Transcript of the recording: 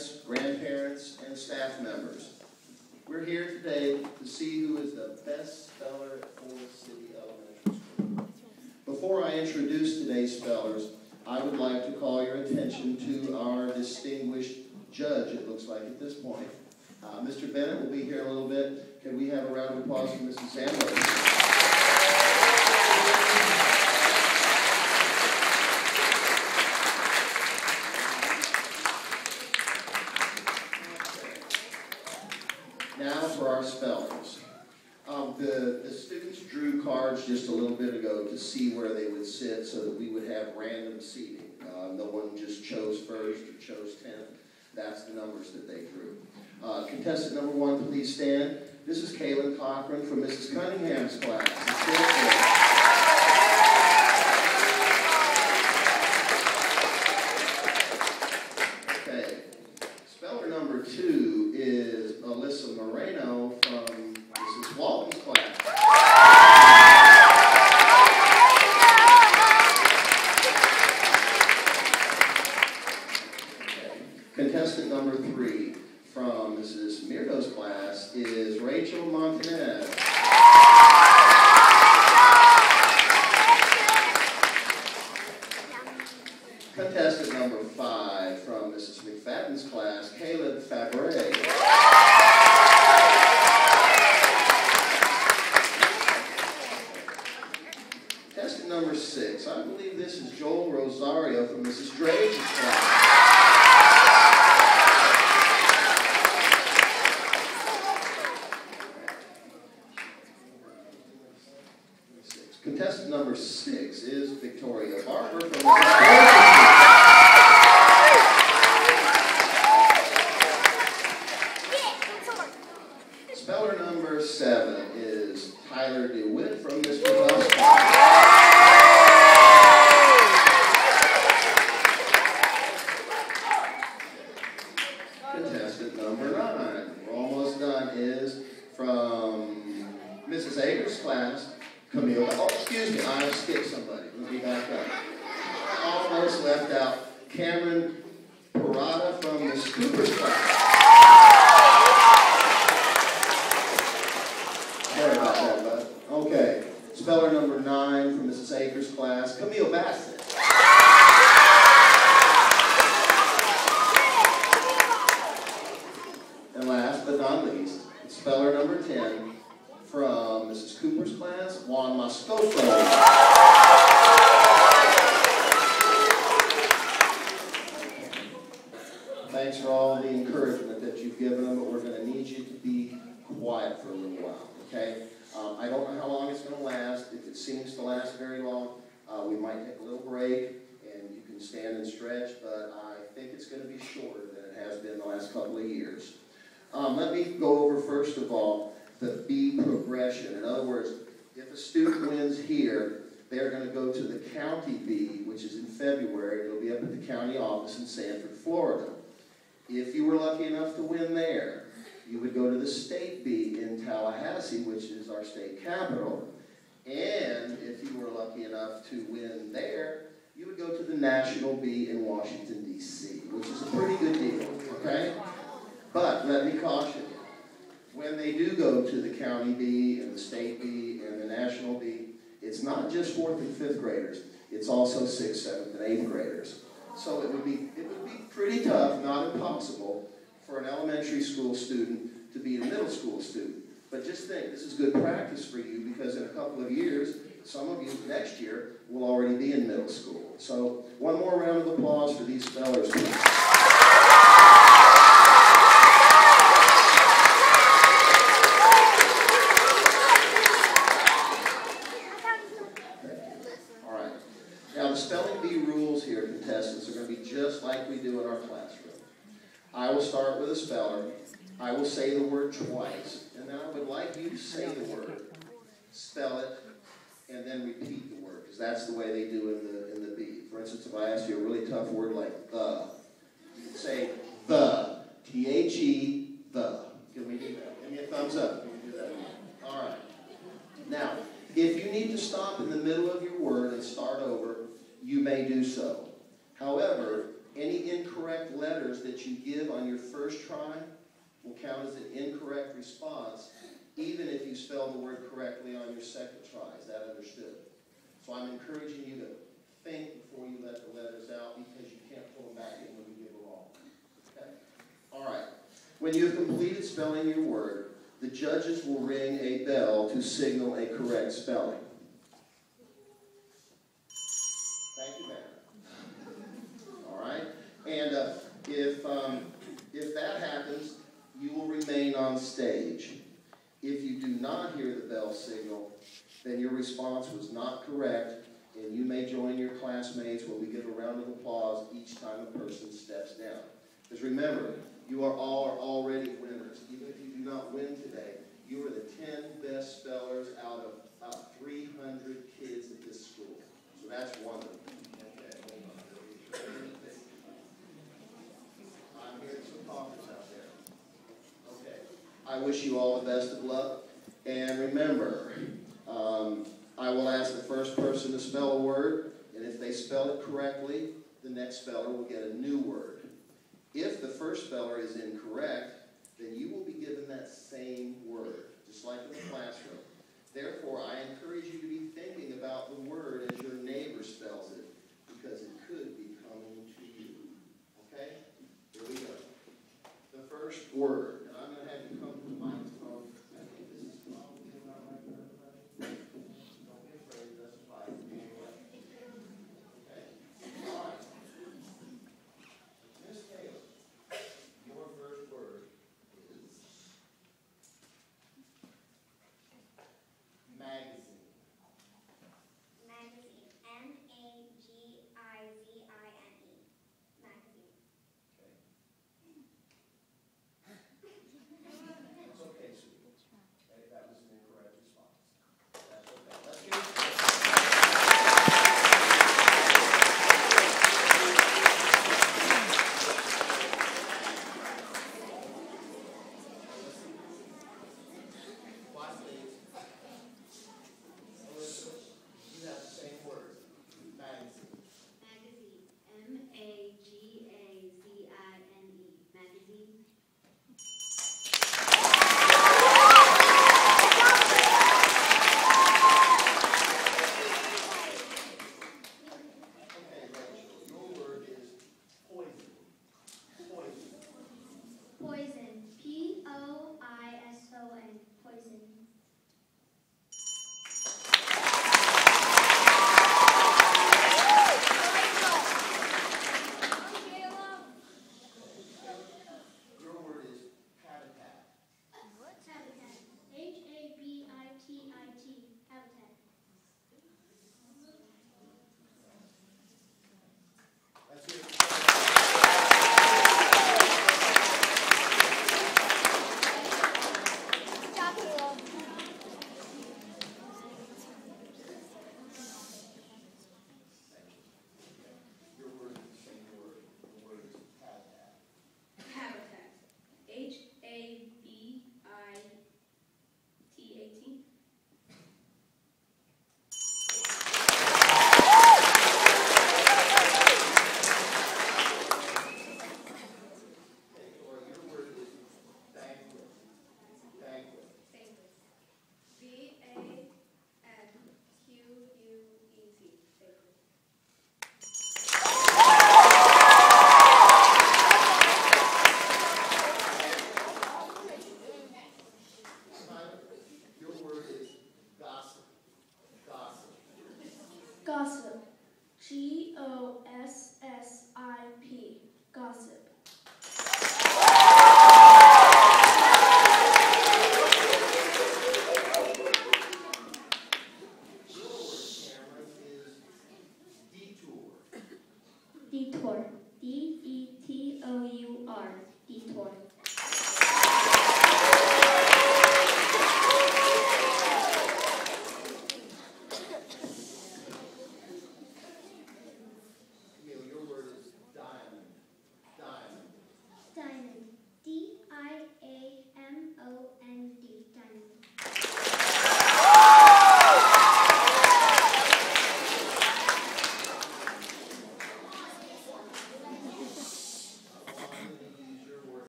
parents, grandparents, and staff members. We're here today to see who is the best speller at Forest City Elementary School. Before I introduce today's spellers, I would like to call your attention to our distinguished judge, it looks like at this point. Mr. Bennett will be here in a little bit. Can we have a round of applause for Mrs. Sandler? Now for our spellers. The students drew cards just a little bit ago to see where they would sit so that we would have random seating. No one just chose first or chose 10th. That's the numbers that they drew. Contestant number 1, please stand. This is Kaylin Cochran from Mrs. Cunningham's class. Okay. Speller number 2 is Alyssa Moreno from Mrs. Walton's class. Contestant number 3 from Mrs. Mirdo's class is Rachel Montanez. Contestant number 5 from Mrs. McFadden's class, Caleb Fabre. Contestant number 6, I believe this is Joel Rosario from Mrs. Drage's class. Contestant number 6 is Victoria Barber from Mrs. Speller number 7 is Tyler DeWitt from Mr. Bell's class. Contestant number 9, we're almost done, is from Mrs. Ager's class, Camille. Oh, excuse me, I skipped somebody. Let me back up. Almost left out Cameron Parada from Miss Cooper's class. Sorry about that, bud. Okay. Speller number 9 from Mrs. Ager's class, Camille Bassett. And last but not least, speller number 10 from Mrs. Cooper's class, Juan Moscoso. Thanks for all the encouragement that you've given them, but we're going to need you to be quiet for a little while, okay? I don't know how long it's going to last. If it seems to last very long, we might take a little break and you can stand and stretch, but I think it's going to be shorter than it has been the last couple of years. Let me go over, first of all, the B progression. In other words, if a student wins here, they're going to go to the county B, which is in February. It'll be up at the county office in Sanford, Florida. If you were lucky enough to win there, you would go to the state B in Tallahassee, which is our state capital. And if you were lucky enough to win there, you would go to the national B in Washington, D.C., which is a pretty good deal, okay? But let me caution you. When they do go to the county B and the state B and the national B, it's not just 4th and 5th graders. It's also 6th, 7th, and 8th graders. So it would be pretty tough, not impossible, for an elementary school student to beat a middle school student. But just think, this is good practice for you because in a couple of years, some of you next year will already be in middle school. So one more round of applause for these spellers, please. Spelling Bee rules here, contestants, are going to be just like we do in our classroom. I will start with a speller. I will say the word twice, and then I would like you to say the word, spell it, and then repeat the word, because that's the way they do in the B. For instance, if I ask you a really tough word like the, you can say the, T-H-E, the. Give me a thumbs up. You can do that. All right. Now, if you need to stop in the middle of your word and start over, you may do so. However, any incorrect letters that you give on your will count as an incorrect response, even if you spell the word correctly on your second try. Is that understood? So I'm encouraging you to think before you let the letters out, because you can't pull them back in when you give a wrong. Okay? All right. When you have completed spelling your word, the judges will ring a bell to signal a correct spelling. Thank you, ma'am. All right? And if that happens, you will remain on stage. If you do not hear the bell signal, then your response was not correct, and you may join your classmates when we give a round of applause each time a person steps down. Because remember, you are all already winners. Even if you do not win today, you are the 10 best spellers out of about 300 kids at this school. So that's wonderful. Okay, hold on. I'm hearing some talkers out there. Okay. I wish you all the best of luck. And remember, I will ask the first person to spell a word, and if they spell it correctly, the next speller will get a new word. If the first speller is incorrect, then you will be given that same word, just like in the classroom. Therefore, I encourage you to be thinking about the word as your neighbor spells it, because it could be coming to you. Okay? Here we go. The first word.